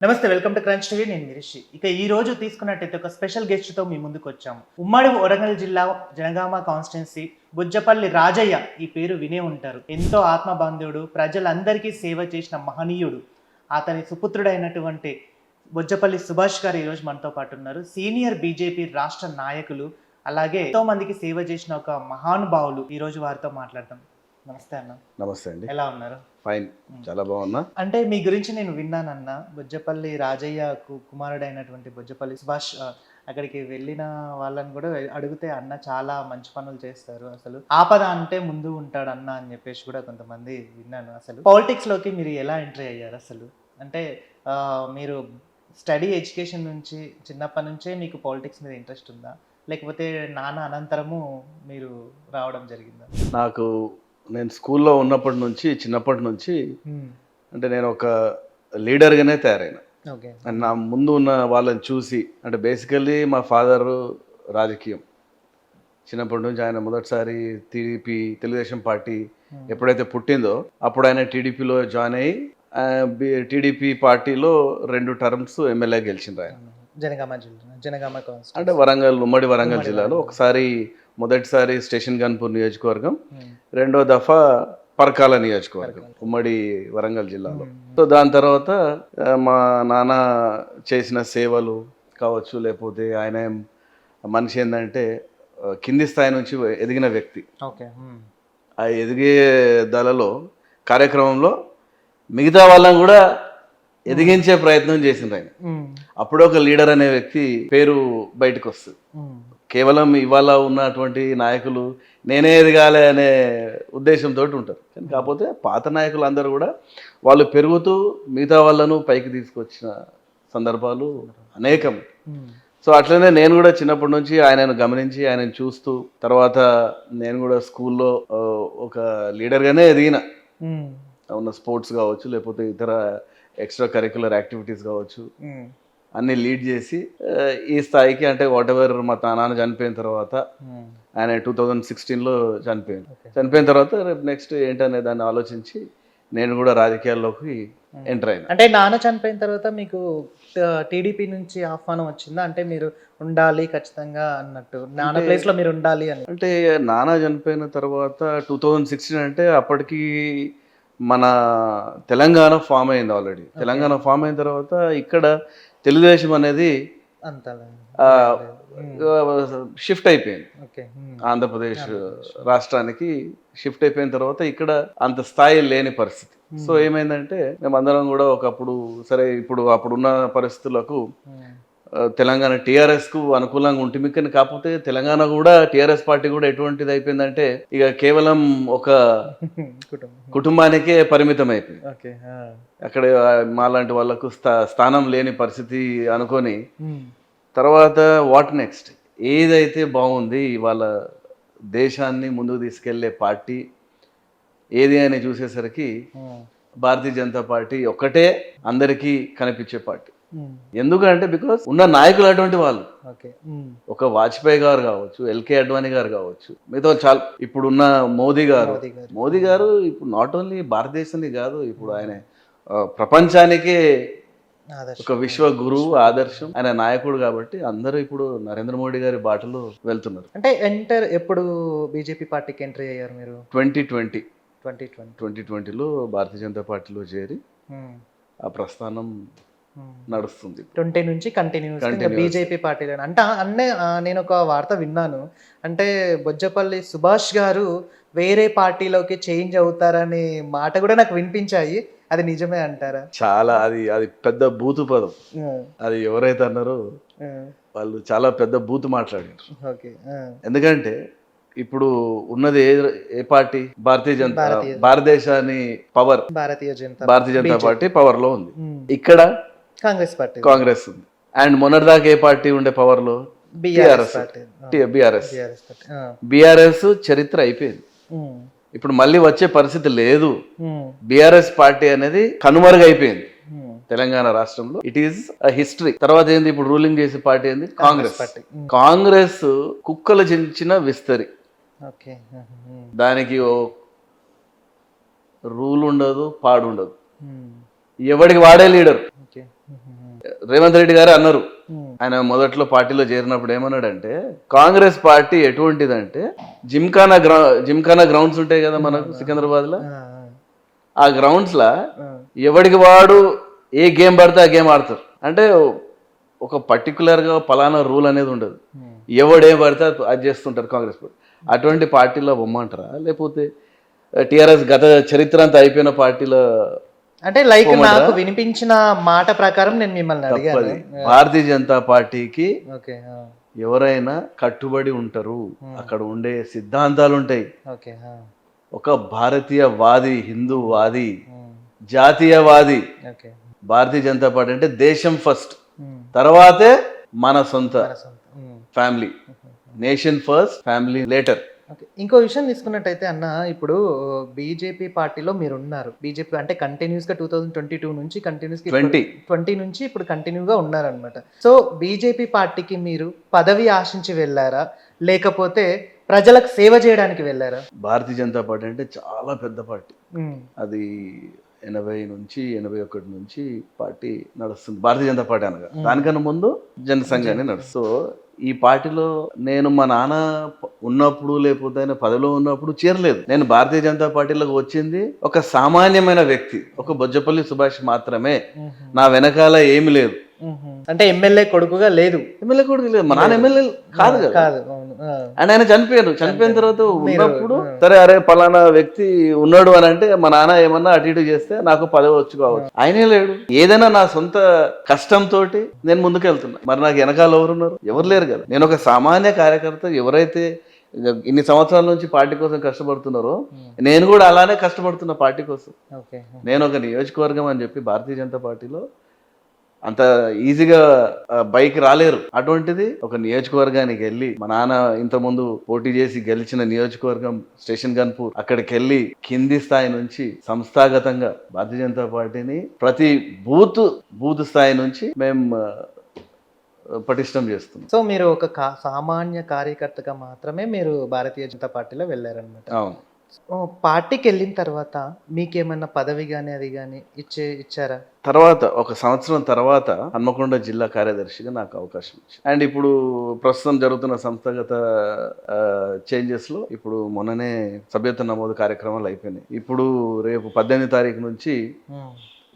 నమస్తే, welcome to crunch TV. నేను గిరీష్. ఇక ఈ రోజు తీసుకున్నట్టయితే ఒక స్పెషల్ గెస్ట్ తో మీ ముందుకు వచ్చాము. ఉమ్మడి వరంగల్ జిల్లా జనగామ కాన్స్టిట్యున్సీ బుజ్జపల్లి రాజయ్య, ఈ పేరు వినే ఉంటారు. ఎంతో ఆత్మబంధువుడు, ప్రజలందరికీ సేవ చేసిన మహనీయుడు. అతని సుపుత్రుడైనటువంటి బుజ్జపల్లి సుభాష్ గారు ఈరోజు మనతో పాటు ఉన్నారు. సీనియర్ బీజేపీ రాష్ట్ర నాయకులు, అలాగే ఎంతో మందికి సేవ చేసిన ఒక మహానుభావులు. ఈ రోజు వారితో మాట్లాడతాం. నమస్తే అన్న. నమస్తే అండి. ఎలా ఉన్నారు? ఫైన్, చాలా బాగున్నా. అంటే మీ గురించి నేను విన్నానన్న, బుజ్జపల్లి రాజయ్య కుమారుడైనటువంటి బుజ్జపల్లి సుభాష్ అక్కడికి వెళ్ళిన వాళ్ళని కూడా అడిగితే అన్న చాలా మంచి పనులు చేస్తారు, అసలు ఆపద అంటే ముందు ఉంటాడు అన్న అని చెప్పేసి కూడా కొంతమంది విన్నాను. అసలు పాలిటిక్స్ లోకి మీరు ఎలా ఎంట్రీ అయ్యారు అసలు? అంటే మీరు స్టడీ ఎడ్యుకేషన్ నుంచి చిన్నప్పటి నుంచే మీకు పాలిటిక్స్ మీద ఇంట్రెస్ట్ ఉందా, లేకపోతే నాన్న అనంతరము మీరు రావడం జరిగిందా? నేను స్కూల్లో ఉన్నప్పటి నుంచి, చిన్నప్పటి నుంచి అంటే నేను ఒక లీడర్గానే తయారైనా. ఓకే. నా ముందు ఉన్న వాళ్ళని చూసి, అంటే బేసికల్లీ మా ఫాదరు రాజకీయం. చిన్నప్పటి నుంచి ఆయన మొదటిసారి టీడీపీ, తెలుగుదేశం పార్టీ ఎప్పుడైతే పుట్టిందో అప్పుడు ఆయన టీడీపీలో జాయిన్ అయ్యి టీడీపీ పార్టీలో 2 టర్మ్స్ ఎమ్మెల్యే గెలిచిండ్రు ఆయన. అంటే ఉమ్మడి వరంగల్ జిల్లాలో ఒకసారి, మొదటిసారి స్టేషన్ గన్పూర్ నియోజకవర్గం, రెండో దఫా పరకాల నియోజకవర్గం ఉమ్మడి వరంగల్ జిల్లాలో. సో దాని తర్వాత మా నాన్న చేసిన సేవలు కావచ్చు, లేకపోతే ఆయన మనిషి ఏంటంటే కింది స్థాయి నుంచి ఎదిగిన వ్యక్తి. ఆ ఎదిగే దళలో కార్యక్రమంలో మిగతా వాళ్ళని కూడా ఎదిగించే ప్రయత్నం చేసింది ఆయన. అప్పుడు ఒక లీడర్ అనే వ్యక్తి పేరు బయటకు వస్తుంది. కేవలం ఇవాళ ఉన్నటువంటి నాయకులు నేనే ఎదగాలి అనే ఉద్దేశంతో ఉంటారు, కానీ కాకపోతే పాత నాయకులు అందరూ కూడా వాళ్ళు పెరుగుతూ మిగతా వాళ్ళను పైకి తీసుకొచ్చిన సందర్భాలు అనేకం. సో అట్లనే నేను కూడా చిన్నప్పటి నుంచి ఆయనను గమనించి, ఆయనను చూస్తూ, తర్వాత నేను కూడా స్కూల్లో ఒక లీడర్గానే ఎదిగిన. ఉన్న స్పోర్ట్స్ కావచ్చు, లేకపోతే ఇతర ఎక్స్ట్రా కరిక్యులర్ యాక్టివిటీస్ కావచ్చు, అన్ని లీడ్ చేసి ఈ స్థాయికి, అంటే వాట్ ఎవర్ మా నాన్న చనిపోయిన తర్వాత, ఆయన 2016లో చనిపోయిన తర్వాత రేపు నెక్స్ట్ ఏంటనే దాన్ని ఆలోచించి నేను కూడా రాజకీయాల్లోకి ఎంటర్ అయినా. అంటే నాన్న చనిపోయిన తర్వాత మీకు టీడీపీ నుంచి ఆహ్వానం వచ్చిందా? అంటే మీరు ఉండాలి ఖచ్చితంగా అన్నట్టు, నాన్న ప్లేస్ లో మీరు ఉండాలి అని. అంటే నాన్న చనిపోయిన తర్వాత 2016 అంటే అప్పటికి మన తెలంగాణ ఫామ్ అయింది ఆల్రెడీ. తెలంగాణ ఫామ్ అయిన తర్వాత ఇక్కడ తెలుగుదేశం అనేది షిఫ్ట్ అయిపోయింది. ఆంధ్రప్రదేశ్ రాష్ట్రానికి షిఫ్ట్ అయిపోయిన తర్వాత ఇక్కడ అంత స్థాయి లేని పరిస్థితి. సో ఏమైందంటే మేమందరం కూడా ఒకప్పుడు, సరే ఇప్పుడు అప్పుడున్న పరిస్థితులకు తెలంగాణ టీఆర్ఎస్ కు అనుకూలంగా ఉంటుంది, కానీ కాకపోతే తెలంగాణ కూడా టీఆర్ఎస్ పార్టీ కూడా ఎటువంటిది అయిపోయిందంటే ఇక కేవలం ఒక కుటుంబానికే పరిమితం అయిపోయింది. అక్కడ మాలాంటి వాళ్ళకు స్థానం లేని పరిస్థితి అనుకొని, తర్వాత వాట్ నెక్స్ట్, ఏదైతే బాగుంది ఇవాళ దేశాన్ని ముందుకు తీసుకెళ్లే పార్టీ ఏది అని చూసేసరికి భారతీయ జనతా పార్టీ ఒక్కటే అందరికీ కనిపించే పార్టీ. ఎందుకంటే బికాస్ ఉన్న నాయకులు అటువంటి వాళ్ళు, ఒక వాజ్పేయి గారు కావచ్చు, ఎల్కే అడ్వాణి గారు కావచ్చు, మిగతా చాలా, ఇప్పుడున్న మోదీ గారు ఇప్పుడు నాట్ ఓన్లీ భారతదేశానికి కాదు, ఇప్పుడు ఆయన ప్రపంచానికే ఒక విశ్వ గురువు, ఆదర్శం, ఆయన నాయకుడు. కాబట్టి అందరూ ఇప్పుడు నరేంద్ర మోడీ గారి బాటలో వెళ్తున్నారు. అంటే ఎప్పుడు బీజేపీ పార్టీకి ఎంట్రీ అయ్యారు మీరు? 2020లో భారతీయ జనతా పార్టీలో చేరి ఆ ప్రస్థానం నడుస్తుంది. 20 నుంచి కంటిన్యూస్ బీజేపీ పార్టీలో. అంటే నేను ఒక వార్త విన్నాను, అంటే బుజ్జపల్లి సుభాష్ గారు వేరే పార్టీలోకి చేంజ్ అవుతారనే మాట కూడా నాకు వినిపించాయి. అది నిజమే అంటారా? చాలా, అది పెద్ద బూతు పదం. అది ఎవరైతే అన్నారో వాళ్ళు చాలా పెద్ద బూతు మాట్లాడారు. ఎందుకంటే ఇప్పుడు ఉన్నది ఏ పార్టీ? భారతదేశాన్ని power Bharatiya Janata party power లో ఉంది. ఇక్కడ కాంగ్రెస్ ఉంది. అండ్ మొన్నటిదాకా ఏ పార్టీ ఉండే పవర్ లో? బీఆర్ఎస్ చరిత్ర అయిపోయింది. ఇప్పుడు మళ్ళీ వచ్చే పరిస్థితి లేదు. బీఆర్ఎస్ పార్టీ అనేది కనుమరుగైపోయింది తెలంగాణ రాష్ట్రంలో. It is a history. తర్వాత ఏంది, ఇప్పుడు రూలింగ్ చేసే పార్టీ ఏంది? కాంగ్రెస్ కుక్కలు చించిన విస్తరి. దానికి రూల్ ఉండదు, పాడు ఉండదు, ఎవడికి వాడే లీడర్. రేవంత్ రెడ్డి గారు అన్నారు, ఆయన మొదట్లో పార్టీలో చేరినప్పుడు ఏమన్నాడంటే, కాంగ్రెస్ పార్టీ ఎటువంటిదంటే జిమ్ఖానా గ్రౌండ్స్ ఉంటాయి కదా మనకు సికింద్రాబాద్ లో, ఆ గ్రౌండ్స్ లా ఎవడికి వాడు ఏ గేమ్ పడితే ఆ గేమ్ ఆడతారు. అంటే ఒక పర్టికులర్ గా పలానా రూల్ అనేది ఉండదు, ఎవడేం పడితే అది చేస్తుంటారు కాంగ్రెస్ పార్టీ. అటువంటి పార్టీలో బొమ్మంటారా, లేకపోతే టిఆర్ఎస్ గత చరిత్ర అంతా అయిపోయిన పార్టీలో? అంటే లైక్ నాకు వినిపించిన మాట ప్రకారం నేను మిమ్మల్ని అడిగాను. భారతీయ జనతా పార్టీకి ఓకే, ఎవరైనా కట్టుబడి ఉంటారు, అక్కడ ఉండే సిద్ధాంతాలు ఉంటాయి. ఓకే, ఒక భారతీయవాది, హిందూవాది, జాతీయవాది. ఓకే, భారతీయ జనతా పార్టీ అంటే దేశం ఫస్ట్, తర్వాతే మన సొంత family. Nation first, family later. ఇంకో విషయం తీసుకున్నట్టయితే అన్న, ఇప్పుడు బీజేపీ పార్టీలో మీరు ఉన్నారు. బీజేపీ అంటే కంటిన్యూస్ గా 2022 నుంచి కంటిన్యూస్ 20 నుంచి ఇప్పుడు కంటిన్యూగా ఉన్నారనమాట. సో బీజేపీ పార్టీకి మీరు పదవి ఆశించి వెళ్ళారా, లేకపోతే ప్రజలకు సేవ చేయడానికి వెళ్ళారా? భారతీయ జనతా పార్టీ అంటే చాలా పెద్ద పార్టీ. అది 80 నుంచి 81 నుంచి పార్టీ నడుస్తుంది భారతీయ జనతా పార్టీ అనగా. దానికన్నా ముందు జనసంఘాన్ని నడుస్తుంది. ఈ పార్టీలో నేను మా నాన్న ఉన్నప్పుడు, లేకపోతే ఆయన పదవిలో ఉన్నప్పుడు చేరలేదు. నేను భారతీయ జనతా పార్టీలోకి వచ్చింది ఒక సామాన్యమైన వ్యక్తి, ఒక బొజ్జపల్లి సుభాష్ మాత్రమే. నా వెనకాల ఏమి లేదు. అంటే ఎమ్మెల్యే కొడుకుగా లేదు. ఎమ్మెల్యే కొడుకు లేదు, మా నాన్న ఎమ్మెల్యే కాదు కదా. అండ్ ఆయన చనిపోయిన తర్వాత ఉన్నప్పుడు సరే, అరే పలానా వ్యక్తి ఉన్నాడు అని అంటే మా నాన్న ఏమన్నా అటు ఇటు చేస్తే నాకు పదవి వచ్చు కావచ్చు. ఆయనే లేడు. ఏదైనా నా సొంత కష్టంతో నేను ముందుకు వెళ్తున్నా. మరి నాకు వెనకాల ఎవరున్నారు? ఎవరు లేరు కదా. నేను ఒక సామాన్య కార్యకర్త. ఎవరైతే ఇన్ని సంవత్సరాల నుంచి పార్టీ కోసం కష్టపడుతున్నారో, నేను కూడా అలానే కష్టపడుతున్నా పార్టీ కోసం. నేను ఒక నియోజకవర్గం అని చెప్పి భారతీయ జనతా పార్టీలో అంత ఈజీగా బైక్ రాలేరు. అటువంటిది ఒక నియోజకవర్గానికి వెళ్ళి, మా నాన్న ఇంతకుముందు పోటీ చేసి గెలిచిన నియోజకవర్గం స్టేషన్ గన్పూర్, అక్కడికి వెళ్ళి కింది స్థాయి నుంచి సంస్థాగతంగా భారతీయ జనతా పార్టీని ప్రతి బూత్ స్థాయి నుంచి మేము పటిష్టం చేస్తున్నాం. సో మీరు ఒక సామాన్య కార్యకర్తగా మాత్రమే మీరు భారతీయ జనతా పార్టీలో వెళ్ళారనమాట. అవును. పార్టీకి వెళ్ళిన తర్వాత మీకేమన్నా పదవి కానీ అది కానీ ఇచ్చారా? తర్వాత ఒక సంవత్సరం తర్వాత హన్మకొండ జిల్లా కార్యదర్శిగా నాకు అవకాశం ఇచ్చింది. అండ్ ఇప్పుడు ప్రస్తుతం జరుగుతున్న సంస్థాగత చేంజెస్ లో ఇప్పుడు మొన్ననే సభ్యత్వ నమోదు కార్యక్రమాలు అయిపోయినాయి. ఇప్పుడు రేపు 18 తారీఖు నుంచి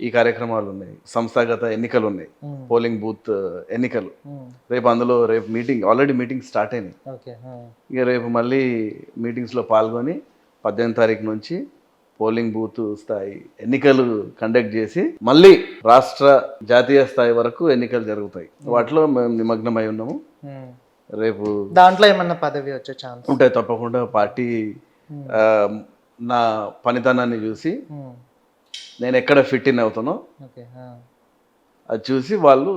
ఈ కార్యక్రమాలు ఉన్నాయి. సంస్థాగత ఎన్నికలు ఉన్నాయి, పోలింగ్ బూత్ ఎన్నికలు. రేపు మీటింగ్, ఆల్రెడీ మీటింగ్ స్టార్ట్ అయినాయి. ఇక రేపు మళ్ళీ మీటింగ్స్ లో పాల్గొని 18 తారీఖు నుంచి పోలింగ్ బూత్ స్థాయి ఎన్నికలు కండక్ట్ చేసి మళ్ళీ రాష్ట్ర జాతీయ స్థాయి వరకు ఎన్నికలు జరుగుతాయి. వాటిలో మేము నిమగ్నమై ఉన్నాము. రేపు దాంట్లో ఏమన్నా పదవి వచ్చే ఛాన్స్ ఉంటాయి తప్పకుండా. పార్టీ నా పనితనాన్ని చూసి నేను ఎక్కడ ఫిట్ ఇన్ అవుతానో అది చూసి వాళ్ళు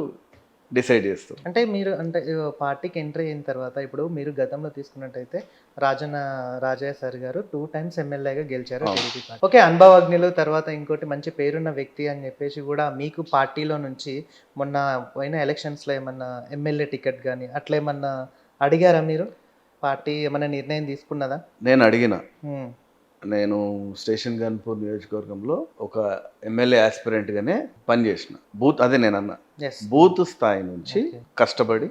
డిసైడ్ చేస్తారు. అంటే మీరు అంటే పార్టీకి ఎంట్రీ అయిన తర్వాత, ఇప్పుడు మీరు గతంలో తీసుకున్నట్టయితే రాజయ్య సార్ గారు 2 times ఎమ్మెల్యేగా గెలిచారు టీడీపీ పార్టీ. ఓకే, అనుభవజ్ఞులు, తర్వాత ఇంకోటి మంచి పేరున్న వ్యక్తి అని చెప్పేసి కూడా మీకు పార్టీలో నుంచి మొన్న పోయిన ఎలక్షన్స్లో ఏమన్నా ఎమ్మెల్యే టికెట్ కానీ అట్లా ఏమన్నా అడిగారా మీరు? పార్టీ ఏమన్నా నిర్ణయం తీసుకున్నదా? నేను అడిగిన. నేను స్టేషన్ గన్పూర్ నియోజకవర్గంలో ఒక ఎమ్మెల్యే ఆస్పిరెంట్ గానే పనిచేసిన. అదే నేను అన్నా, బూత్ స్థాయి నుంచి కష్టపడి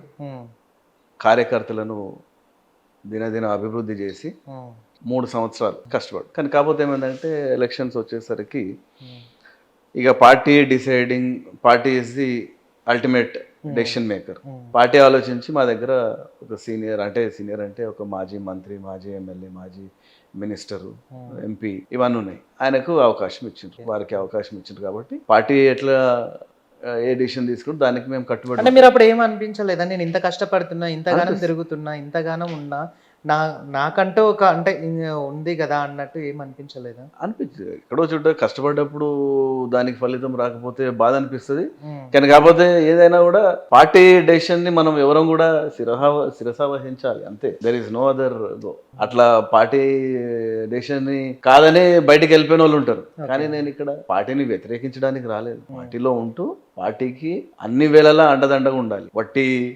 కార్యకర్తలను దినదిన అభివృద్ధి చేసి 3 సంవత్సరాలు కష్టపడి. కానీ కాకపోతే ఏమైందంటే ఎలక్షన్స్ వచ్చేసరికి ఇక party is the ultimate decision maker. Party ఆలోచించి మా దగ్గర ఒక సీనియర్ అంటే ఒక మాజీ మంత్రి, మాజీ ఎమ్మెల్యే, మాజీ మినిస్టరు, ఎంపీ ఇవన్నీ ఉన్నాయి. ఆయనకు అవకాశం ఇచ్చిండ్రు, వారికి అవకాశం ఇచ్చిండ్రు. కాబట్టి పార్టీ ఎట్లా ఏ డిసిషన్ తీసుకుంటే దానికి మేము కట్టుబడి. అంటే మీరు అప్పుడు ఏం అనిపించలేదా, నేను ఇంత కష్టపడుతున్నా, ఇంతగానం తిరుగుతున్నా, ఇంతగానం ఉన్నా, నాకంటూ ఒక అంటే ఉంది కదా అన్నట్టు ఏం అనిపించలేదా? అనిపించింది. ఎక్కడో చోట కష్టపడ్డప్పుడు దానికి ఫలితం రాకపోతే బాధ అనిపిస్తుంది. కానీ కాకపోతే ఏదైనా కూడా పార్టీ డెసిషన్ ని మనం ఎవరం కూడా శిరస వహించాలి, అంతే. There is no other go. అట్లా పార్టీ డెసిషన్ ని కాదని బయటికి వెళ్ళిపోయిన వాళ్ళు ఉంటారు. కానీ నేను ఇక్కడ పార్టీని వ్యతిరేకించడానికి రాలేదు. పార్టీలో ఉంటూ పార్టీకి అన్ని వేళలా అండదండగా ఉండాలి.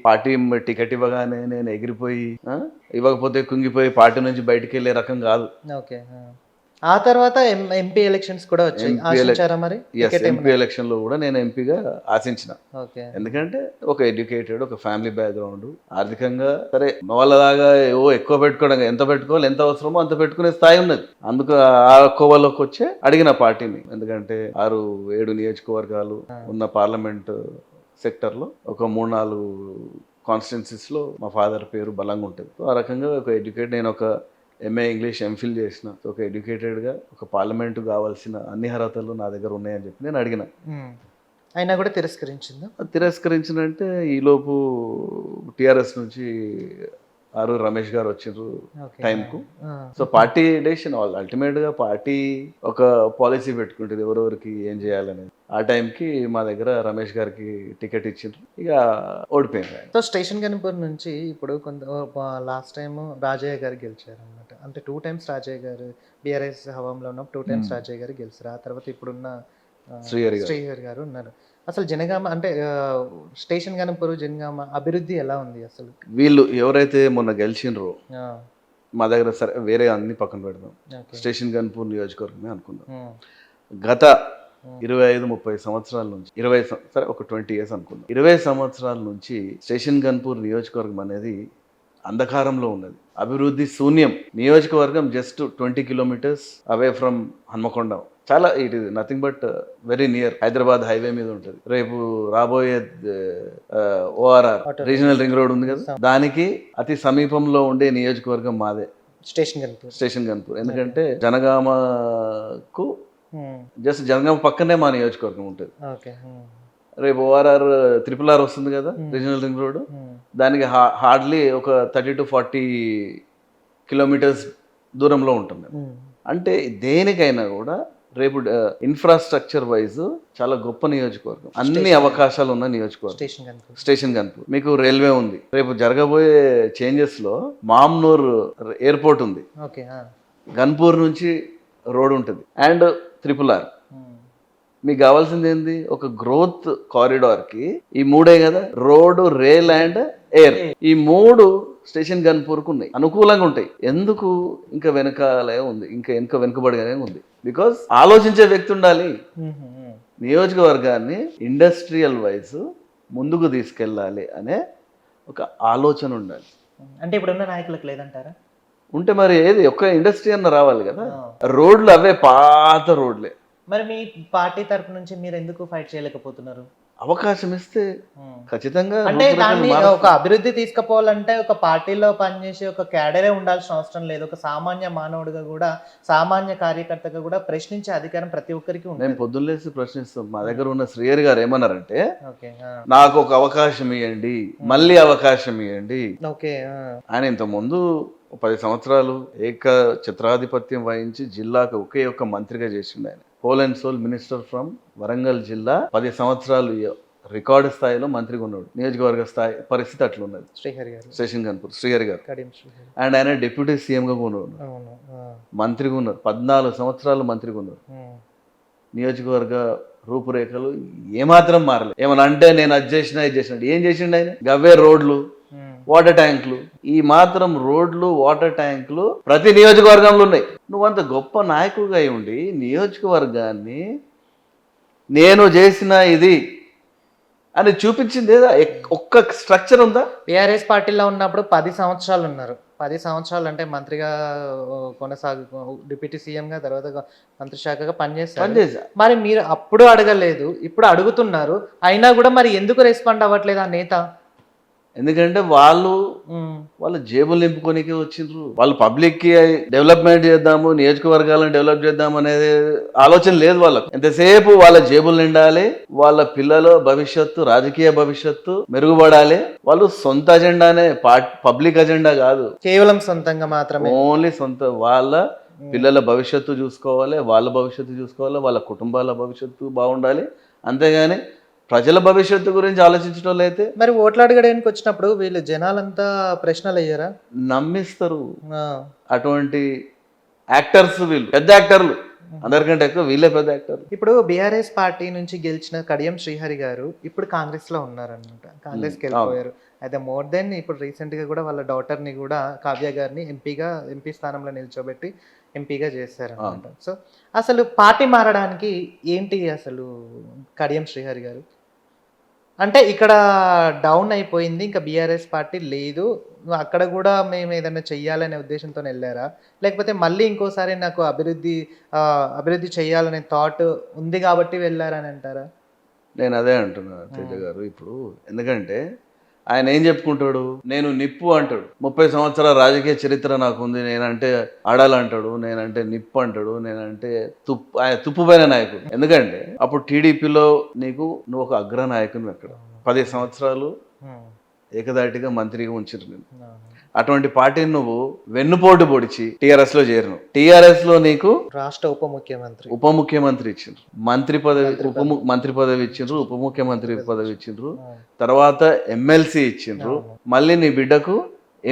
పార్టీ టికెట్ ఇవ్వగానే నేను ఎగిరిపోయి, ఇవ్వకపోతే కుంగిపోయి పార్టీ నుంచి బయటికి వెళ్ళే రకం కాదు. ఆ తర్వాత ఎంపీ ఎలక్షన్స్ కూడా వచ్చాయి. ఎంపీ ఆశించారా మరి? ఎస్ టికెట్ ఎంపీ ఎలక్షన్లో కూడా నేను ఎంపీగా ఆశించిన. ఓకే. ఎందుకంటే ఒక ఎడ్యుకేటెడ్, ఒక ఫ్యామిలీ బ్యాక్గ్రౌండ్, ఆర్థికంగా సరే వాళ్ళలాగా ఏవో ఎక్కువ పెట్టుకోవడం, ఎంత పెట్టుకోవాలి, ఎంత అవసరమో అంత పెట్టుకునే స్థాయి ఉన్నది. అందుకు ఆ కోవలోకి వచ్చే అడిగిన పార్టీని. ఎందుకంటే 6-7 నియోజకవర్గాలు ఉన్న పార్లమెంట్ సెక్టర్లో ఒక 3-4 కాన్స్టిట్యున్సీస్లో మా ఫాదర్ పేరు బలంగా ఉంటుంది. సో ఆ రకంగా ఒక ఎడ్యుకేటెడ్, నేను ఒక ఎంఏ ఇంగ్లీష్ ఎంఫిల్ చేసిన, ఒక ఎడ్యుకేటెడ్గా ఒక పార్లమెంటు కావాల్సిన అన్ని అర్హతలు నా దగ్గర ఉన్నాయని చెప్పి నేను అడిగిన. అయినా కూడా తిరస్కరించిందా? తిరస్కరించినంటే ఈలోపు టీఆర్ఎస్ నుంచి రమేష్ గారు వచ్చిండ్రు టైంకు. సో పార్టీ డెసిషన్, వాళ్ళు అల్టిమేట్గా పార్టీ ఒక పాలసీ పెట్టుకుంటుంది ఎవరెవరికి ఏం చేయాలనేది. ఆ టైంకి మా దగ్గర రమేష్ గారికి టికెట్ ఇచ్చిండ్రు, ఇక ఓడిపోయింది ఆయన. సో స్టేషన్ గన్పూర్ నుంచి ఇప్పుడు లాస్ట్ టైం రాజయ్య గారు గెలిచారు అనమాట. అంటే 2 times రాజయ్య గారు బీఆర్ఎస్ హవాంలో ఉన్నప్పుడు 2 times రాజయ్య గారు గెలిచారు. ఆ తర్వాత ఇప్పుడున్న శ్రీహరి గారు ఉన్నారు. అసలు జనగామ అంటే స్టేషన్ గన్పూర్ జనగామ అభివృద్ధి ఎలా ఉంది అసలు? వీళ్ళు ఎవరైతే మొన్న గెలిచిండ్రో మా దగ్గర, సరే వేరే అన్ని పక్కన పెడదాం, స్టేషన్ గన్పూర్ నియోజకవర్గమే అనుకుందాం. గత 25-30 సంవత్సరాల నుంచి, సరే ఒక 20 years అనుకుందాం, 20 సంవత్సరాల నుంచి స్టేషన్ గన్పూర్ నియోజకవర్గం అనేది అంధకారంలో ఉన్నది. అభివృద్ధి శూన్యం. నియోజకవర్గం just 20 kilometers away from Hanamkonda. చాలా it is nothing but very near Hyderabad highway మీద ఉంటుంది. రేపు రాబోయే ఓఆర్ఆర్ రీజనల్ రింగ్ రోడ్ ఉంది కదా, దానికి అతి సమీపంలో ఉండే నియోజకవర్గం మాదే స్టేషన్ గన్పూర్. ఎందుకంటే జనగామకు జస్ట్ జనగామ పక్కనే మా నియోజకవర్గం ఉంటుంది. రేపు ఓఆర్ఆర్ RRR వస్తుంది కదా, రీజనల్ రింగ్ రోడ్, దానికి హార్డ్లీ ఒక 30 to 40 kilometers దూరంలో ఉంటుంది. అంటే దేనికైనా కూడా రేపు ఇన్ఫ్రాస్ట్రక్చర్ వైజ్ చాలా గొప్ప నియోజకవర్గం, అన్ని అవకాశాలు ఉన్న నియోజకవర్గం స్టేషన్ గన్పూర్. మీకు రైల్వే ఉంది, రేపు జరగబోయే చేంజెస్ లో మామ్నూర్ ఎయిర్పోర్ట్ ఉంది, గన్పూర్ నుంచి రోడ్ ఉంటుంది, అండ్ RRR. మీకు కావాల్సింది ఏంది? ఒక గ్రోత్ కారిడార్ కి ఈ 3 కదా, రోడ్, రైల్ అండ్ ఎయిర్, ఈ 3 స్టేషన్ గన్పూర్ కు ఉన్నాయి, అనుకూలంగా ఉంటాయి. ఎందుకు? ఇంకా వెనకాలే ఉంది, ఇంకా వెనుకబడిగానే ఉంది. బికాస్ ఆలోచించే వ్యక్తి ఉండాలి. నియోజకవర్గాన్ని ఇండస్ట్రియల్ వైజ్ ముందుకు తీసుకెళ్ళాలి అనే ఒక ఆలోచన ఉండాలి. అంటే ఇప్పుడున్న నాయకులకు లేదంటారా? ఉంటే మరి ఏది, ఒక్క ఇండస్ట్రీ అన్న రావాలి కదా. రోడ్లు అవే పాత రోడ్లే. మరి మీ పార్టీ తరపు నుంచి మీరు ఎందుకు ఫైట్ చేయలేకపోతున్నారు? అవకాశం ఇస్తే ఖచ్చితంగా. అంటే దాన్ని ఒక అభివృద్ధి తీసుకుపోవాలంటే ఒక పార్టీలో పనిచేసే ఒక క్యాడరే ఉండాల్సిన అవసరం లేదు. ఒక సామాన్య మానవుడిగా కూడా, సామాన్య కార్యకర్తగా కూడా ప్రశ్నించే అధికారం ప్రతి ఒక్కరికి ఉంది. మేము పొద్దున్నేసి ప్రశ్నిస్తాం. మా దగ్గర ఉన్న శ్రీహరి గారు ఏమన్నారంటే, నాకు ఒక అవకాశం ఇవ్వండి, మళ్ళీ అవకాశం ఇవ్వండి. ఆయన ఇంతకుముందు 10 సంవత్సరాలు ఏక ఛత్రాధిపత్యం వహించి జిల్లాకు ఒకే ఒక్క మంత్రిగా చేసిండు. ఆయన whole and soul minister from Warangal జిల్లా. 10 సంవత్సరాలు రికార్డు స్థాయిలో మంత్రిగా ఉన్నాడు. నియోజకవర్గ స్థాయి పరిస్థితి అట్లా ఉన్నది. స్టేషన్ గన్పూర్ శ్రీహరి గారు. అండ్ ఆయన డిప్యూటీ సీఎంగా ఉన్నారు, మంత్రిగా ఉన్నారు, 14 సంవత్సరాలు మంత్రిగా ఉన్నారు. నియోజకవర్గ రూపురేఖలు ఏమాత్రం మారలేదు. ఏమన్నా అంటే నేను అది చేసినా ఇది చేసినా, ఏం చేసిండు ఆయన? గవ్వే రోడ్లు, వాటర్ ట్యాంకులు. ఈ మాత్రం రోడ్లు, వాటర్ ట్యాంకులు ప్రతి నియోజకవర్గంలో ఉన్నాయి. నువ్వంత గొప్ప నాయకుడిగా అయి ఉండి నియోజకవర్గాన్ని నేను చేసిన ఇది అని చూపించింది ఒక్క స్ట్రక్చర్ ఉందా? బీఆర్ఎస్ పార్టీలో ఉన్నప్పుడు 10 సంవత్సరాలు ఉన్నారు. 10 సంవత్సరాలు అంటే మంత్రిగా డిప్యూటీ సీఎంగా, తర్వాత మంత్రి శాఖగా పనిచేస్తారు. మరి మీరు అప్పుడు అడగలేదు, ఇప్పుడు అడుగుతున్నారు, అయినా కూడా మరి ఎందుకు రెస్పాండ్ అవ్వట్లేదు ఆ నేత? ఎందుకంటే వాళ్ళ జేబులు నింపుకోనికే వచ్చిండ్రు. వాళ్ళు పబ్లిక్ కి డెవలప్మెంట్ చేద్దాము, నియోజకవర్గాలను డెవలప్ చేద్దాం అనేది ఆలోచన లేదు వాళ్ళకు. ఎంతసేపు వాళ్ళ జేబులు నిండాలి, వాళ్ళ పిల్లల భవిష్యత్తు, రాజకీయ భవిష్యత్తు మెరుగుపడాలి. వాళ్ళు సొంత అజెండానే, పబ్లిక్ అజెండా కాదు, కేవలం సొంతంగా మాత్రమే, ఓన్లీ సొంత. వాళ్ళ పిల్లల భవిష్యత్తు చూసుకోవాలి, వాళ్ళ భవిష్యత్తు చూసుకోవాలి, వాళ్ళ కుటుంబాల భవిష్యత్తు బాగుండాలి. అంతేగాని ప్రజల భవిష్యత్తు గురించి ఆలోచించడం అయితే. మరి ఓట్లు అడగడానికి వచ్చినప్పుడు వీళ్ళు జనాలంతా ప్రశ్నలు అయ్యారా? నమ్మిస్తారు. అటువంటి యాక్టర్స్ వీళ్ళు, పెద్ద యాక్టర్లు, అందరికంటే ఎక్కువ వీళ్ళే పెద్ద యాక్టర్లు. ఇప్పుడు బీఆర్ఎస్ పార్టీ నుంచి గెలిచిన కడియం శ్రీహరి గారు ఇప్పుడు కాంగ్రెస్ లో ఉన్నారనమాట. కాంగ్రెస్కి వెళ్ళిపోయారు. అయితే మోర్ దెన్ ఇప్పుడు రీసెంట్గా కూడా వాళ్ళ డాటర్ని కూడా, కావ్య గారిని ఎంపీ స్థానంలో నిల్చోబెట్టి ఎంపీగా చేశారు అనమాట. సో అసలు పార్టీ మారడానికి ఏంటి అసలు కడియం శ్రీహరి గారు? అంటే ఇక్కడ డౌన్ అయిపోయింది. ఇంకా బీఆర్ఎస్ పార్టీ లేదు. అక్కడ గూడా మేము ఏదైనా చెయ్యాలనే ఉద్దేశంతోని ఎళ్లారా? లేకపోతే మళ్ళీ ఇంకోసారి నాకు అభివృద్ధి చేయాలనే థాట్ ఉంది గాబట్టి వెళ్లారని అంటారా? నేను అదే అంటున్నా తేజ గారు. ఇప్పుడు ఎందుకంటే ఆయన ఏం చెప్పుకుంటాడు, నేను నిప్పు అంటాడు. 30 సంవత్సరాల రాజకీయ చరిత్ర నాకుంది, నేనంటే అడాలంటాడు, నేనంటే నిప్పు అంటాడు, నేనంటే ఆయన తుప్పుపైన నాయకుడు. ఎందుకంటే అప్పుడు టీడీపీలో నువ్వు ఒక అగ్ర నాయకుని అక్కడ 10 సంవత్సరాలు ఏకదాటిగా మంత్రిగా ఉంచారు నేను. అటువంటి పార్టీని నువ్వు వెన్నుపోటు పొడిచి టీఆర్ఎస్ లో చేరిను. టీఆర్ఎస్ లో నీకు రాష్ట్ర ఉప ముఖ్యమంత్రి ఇచ్చిండ్రు, మంత్రి పదవి ఇచ్చిండ్రు, ఉప ముఖ్యమంత్రి పదవి ఇచ్చిండ్రు, తర్వాత ఎమ్మెల్సీ ఇచ్చిండ్రు, మళ్ళీ నీ బిడ్డకు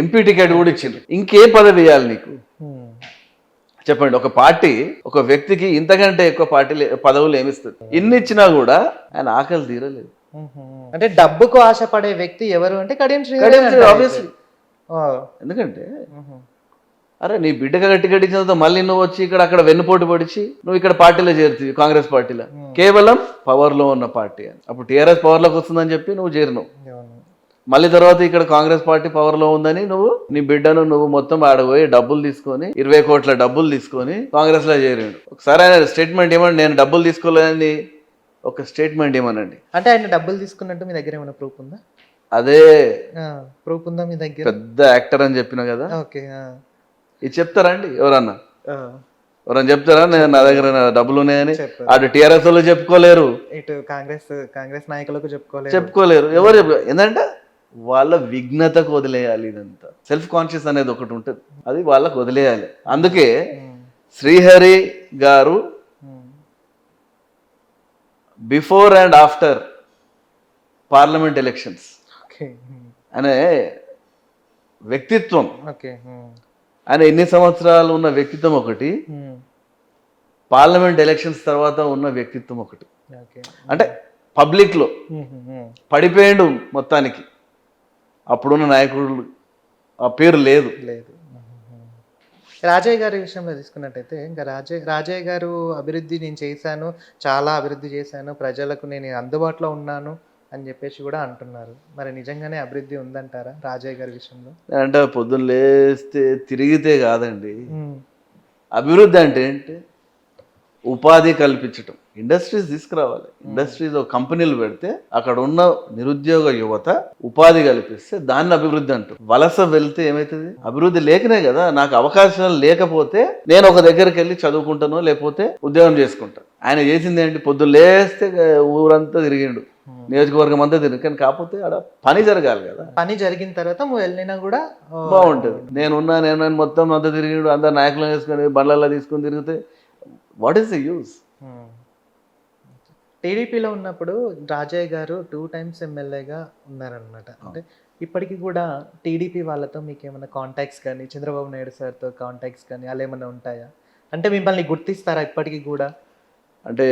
ఎంపీ టికెట్ కూడా ఇచ్చిండ్రు. ఇంకే పదవి ఇవ్వాలి నీకు చెప్పండి? ఒక పార్టీ ఒక వ్యక్తికి ఇంతకంటే ఎక్కువ పదవులు ఏమిస్తుంది? ఇన్ని ఇచ్చినా కూడా ఆయన ఆకలి తీరలేదు. అంటే డబ్బుకు ఆశపడే వ్యక్తి ఎవరు అంటే కడియం శ్రీహరి ఆబ్వియస్లీ. ఎందుకంటే అరే నీ బిడ్డగా గట్టి కట్టించిన తర్వాత మళ్ళీ నువ్వు వచ్చి అక్కడ వెన్నుపోటు పడిచి నువ్వు ఇక్కడ పార్టీలో చేరుతుంది, కాంగ్రెస్ పార్టీలో. కేవలం పవర్ లో ఉన్న పార్టీ అని. అప్పుడు టీఆర్ఎస్ పవర్ లోకి వస్తుందని చెప్పి నువ్వు చేరినావు. మళ్ళీ తర్వాత ఇక్కడ కాంగ్రెస్ పార్టీ పవర్ లో ఉందని నీ బిడ్డను మొత్తం ఆడపోయి డబ్బులు తీసుకొని 20 కోట్ల డబ్బులు తీసుకొని కాంగ్రెస్ లో చేరిండు. ఒకసారి ఆయన స్టేట్మెంట్ ఏమని, నేను డబ్బులు తీసుకోలేదని ఒక స్టేట్మెంట్ ఏమనండి. అంటే ఆయన డబ్బులు తీసుకున్నట్టు మీ దగ్గర ఏమైనా ప్రూఫ్ ఉందా? అదే ప్రూఫ్ ఉందా మీ దగ్గర? పెద్ద యాక్టర్ అని చెప్పిన కదా. ఓకే, ఇది చెప్తారా అండి ఎవరన్నా చెప్తారా నా దగ్గర డబ్బులు ఉన్నాయని? అటు టీఆర్ఎస్ వాళ్ళు చెప్పుకోలేరు, ఇటు కాంగ్రెస్ నాయకులకు చెప్పుకోలేరు. ఎవరు చెప్పలేరు. ఏంటంటే వాళ్ళ విఘ్నతకు వదిలేయాలి. ఇదంతా సెల్ఫ్ కాన్షియస్ అనేది ఒకటి ఉంటుంది, అది వాళ్ళకు వదిలేయాలి. అందుకే శ్రీహరి గారు before and after parliament elections అనే వ్యక్తిత్వం, ఆయన ఎన్ని సంవత్సరాలు ఉన్న వ్యక్తిత్వం ఒకటి, పార్లమెంట్ ఎలక్షన్స్ తర్వాత ఉన్న వ్యక్తిత్వం ఒకటి. అంటే పబ్లిక్ లో పడిపోయాడు మొత్తానికి. అప్పుడున్న నాయకుడు ఆ పేరు లేదు. రాజయ్య గారి విషయంలో తీసుకున్నట్టయితే ఇంకా రాజయ్య గారు అభివృద్ధి నేను చేశాను, చాలా అభివృద్ధి చేశాను, ప్రజలకు నేను అందుబాటులో ఉన్నాను అని చెప్పేసి కూడా అంటున్నారు. మరి నిజంగానే అభివృద్ధి ఉందంటారా రాజయ్య గారి విషయంలో? అంటే పొద్దున్న లేస్తే తిరిగితే కాదండి. అభివృద్ధి అంటే ఏంటి? ఉపాధి కల్పించటం, ఇండస్ట్రీస్ తీసుకురావాలి. ఇండస్ట్రీస్ కంపెనీలు పెడితే అక్కడ ఉన్న నిరుద్యోగ యువత ఉపాధి కల్పిస్తే దాన్ని అభివృద్ధి అంటారు. వలస వెళ్తే ఏమవుతుంది? అభివృద్ధి లేకనే కదా. నాకు అవకాశాలు లేకపోతే నేను ఒక దగ్గరికి వెళ్ళి చదువుకుంటాను, లేకపోతే ఉద్యోగం చేసుకుంటాను. ఆయన చేసింది ఏంటి? పొద్దున్న లేస్తే ఊరంతా తిరిగిండు, నియోజకవర్గం అంతా తిరిగి. కానీ కాకపోతే ఆడ పని జరగాలి కదా. పని జరిగిన తర్వాత వెళ్ళినా కూడా బాగుంటుంది. నేను మొత్తం అంతా తిరిగిండు, అందరు నాయకులను వేసుకొని బండ్లలో తీసుకొని తిరిగితే వాట్ ఈస్ ద యూజ్? టీడీపీలో ఉన్నప్పుడు రాజయ్య గారు 2 times ఎమ్మెల్యేగా ఉన్నారనమాట. అంటే ఇప్పటికీ కూడా టీడీపీ వాళ్ళతో మీకు ఏమైనా కాంటాక్ట్స్ కానీ, చంద్రబాబు నాయుడు సార్తో కాంటాక్ట్స్ కానీ అలా ఏమైనా ఉంటాయా? అంటే మిమ్మల్ని గుర్తిస్తారా ఇప్పటికీ కూడా? అంటే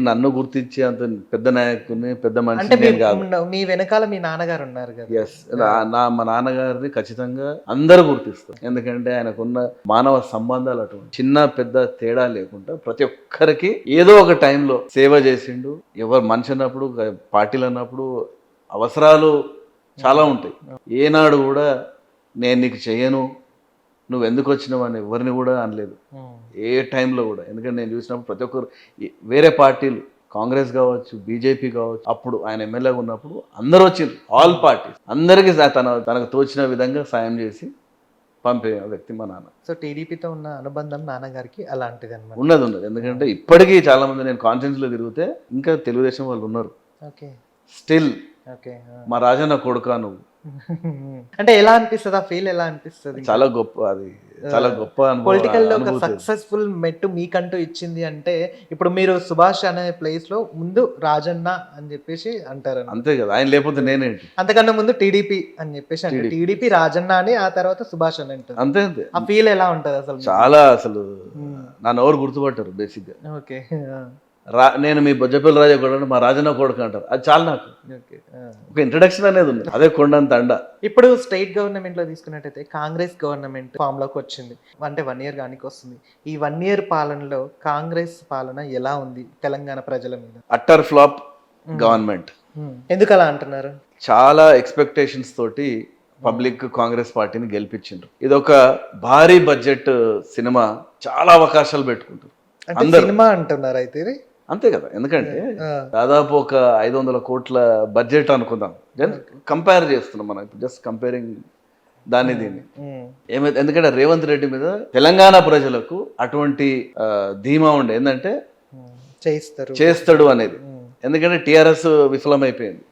నన్ను గుర్తించే అంత పెద్ద నాయకుని, పెద్ద మనిషి కాదు. మీ వెనకాల మీ నాన్నగారు ఉన్నారు కదా. ఎస్, మా నాన్నగారిని ఖచ్చితంగా అందరూ గుర్తిస్తారు. ఎందుకంటే ఆయనకున్న మానవ సంబంధాలు అటువంటి చిన్న పెద్ద తేడా లేకుండా ప్రతి ఒక్కరికి ఏదో ఒక టైంలో సేవ చేసిండు. ఎవరు మనిషి అన్నప్పుడు, పార్టీలు అన్నప్పుడు అవసరాలు చాలా ఉంటాయి. ఏనాడు కూడా నేను నీకు చెయ్యను, నువ్వు ఎందుకు వచ్చినావు అని ఎవరిని కూడా అనలేదు ఏ టైంలో కూడా. ఎందుకంటే నేను చూసినప్పుడు ప్రతి ఒక్కరు వేరే పార్టీలు, కాంగ్రెస్ కావచ్చు, బీజేపీ కావచ్చు, అప్పుడు ఆయన ఎమ్మెల్యేగా ఉన్నప్పుడు అందరూ వచ్చిండ్రు, ఆల్ పార్టీస్. అందరికీ తనకు తోచిన విధంగా సాయం చేసి పంపే వ్యక్తి మా నాన్న. సో టీడీపీతో ఉన్న అనుబంధం నాన్నగారికి అలాంటిది అనమాట. ఉన్నది. ఎందుకంటే ఇప్పటికీ చాలా మంది, నేను కాన్ఫరెన్స్ లో తిరిగితే ఇంకా తెలుగుదేశం వాళ్ళు ఉన్నారు స్టిల్. మా రాజన్న కొడుకా నువ్వు అంటే ఎలా అనిపిస్తుంది? ఆ ఫీల్ ఎలా అనిపిస్తుంది? చాలా గొప్ప, అది చాలా గొప్ప పొలిటికల్ లో ఒక సక్సెస్ఫుల్ మెట్టు మీకంటూ ఇచ్చింది. అంటే ఇప్పుడు మీరు సుభాష్ అనే ప్లేస్ లో ముందు రాజన్న అని చెప్పేసి అంటారు, అంతే కదా. ఆయన లేకపోతే నేనేంటి? అంతకన్నా ముందు టీడీపీ అని చెప్పేసి అంటే టీడీపీ రాజన్న అని, ఆ తర్వాత సుభాష్ అని అంటారు. అంతే. ఆ ఫీల్ ఎలా ఉంటది అసలు? చాలా అసలు నన్ను ఎవరు గుర్తుపట్టారు బేసిక్ గా. ఓకే. నేను మీ బొజ్జపల్లి రాజా కొడుకు, మా రాజన్న కొడుకు అంటారు. అది చాలు నాకు. ఓకే. ఒక ఇంట్రడక్షన్ అనేది ఉంది, అదే కొండంత అండ. ఇప్పుడు స్టేట్ గవర్నమెంట్ లో తీసుకున్నట్టయితే కాంగ్రెస్ గవర్నమెంట్ ఫామ్ లోకి వచ్చింది, అంటే 1 year గానికి వస్తుంది. ఈ 1 year పాలనలో కాంగ్రెస్ పాలన ఎలా ఉంది తెలంగాణ ప్రజల మీద? Utter flop government. ఎందుకు అలా అంటున్నారు? చాలా ఎక్స్పెక్టేషన్స్ తోటి పబ్లిక్ కాంగ్రెస్ పార్టీని గెలిపించిండ్రు. ఇది ఒక భారీ బడ్జెట్ సినిమా, చాలా అవకాశాలు పెట్టుకుంటారు అంటే అందరూ. సినిమా అంటున్నారు అయితే ఇది? అంతే కదా, ఎందుకంటే దాదాపు ఒక 500 కోట్ల బడ్జెట్ అనుకుందాం. కంపేర్ చేస్తున్నాం మనం ఇప్పుడు, జస్ట్ కంపేరింగ్ దాన్ని దీన్ని. ఏమైతే, ఎందుకంటే రేవంత్ రెడ్డి మీద తెలంగాణ ప్రజలకు అటువంటి ధీమా ఉండే, ఏంటంటే చేస్తాడు అనేది. ఎందుకంటే టీఆర్ఎస్ విఫలమైపోయింది.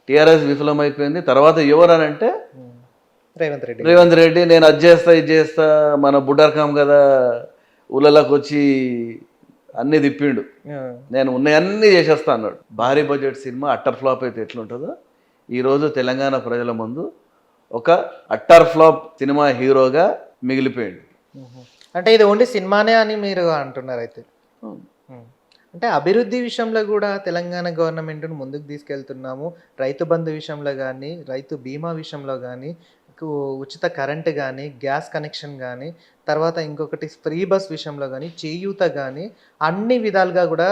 టీఆర్ఎస్ విఫలమైపోయింది. తర్వాత ఎవరనంటే రేవంత్ రెడ్డి, నేను అది చేస్తా ఇది చేస్తా, మన బుడ్డర్కాం కదా ఊళ్ళలోకి వచ్చి అన్ని తిప్పిండు, నేను ఉన్నాయన్నీ చేసేస్తా అన్నాడు. భారీ బడ్జెట్ సినిమా అట్టర్ ఫ్లాప్ అయితే ఎట్లుంటుందో, ఈరోజు తెలంగాణ ప్రజల ముందు ఒక అట్టర్ ఫ్లాప్ సినిమా హీరోగా మిగిలిపోయిండు. అంటే ఇది ఓన్లీ సినిమానే అని మీరు అంటున్నారు అయితే? అంటే అభివృద్ధి విషయంలో కూడా తెలంగాణ గవర్నమెంట్ను ముందుకు తీసుకెళ్తున్నాము. రైతు బంధు విషయంలో కానీ, రైతు బీమా విషయంలో కానీ, ఉచిత కరెంటు కానీ, గ్యాస్ కనెక్షన్ కానీ, తర్వాత ఇంకొకటి ఫ్రీ బస్ విషయంలో కానీ, చేయూత కానీ, అన్ని విధాలుగా కూడా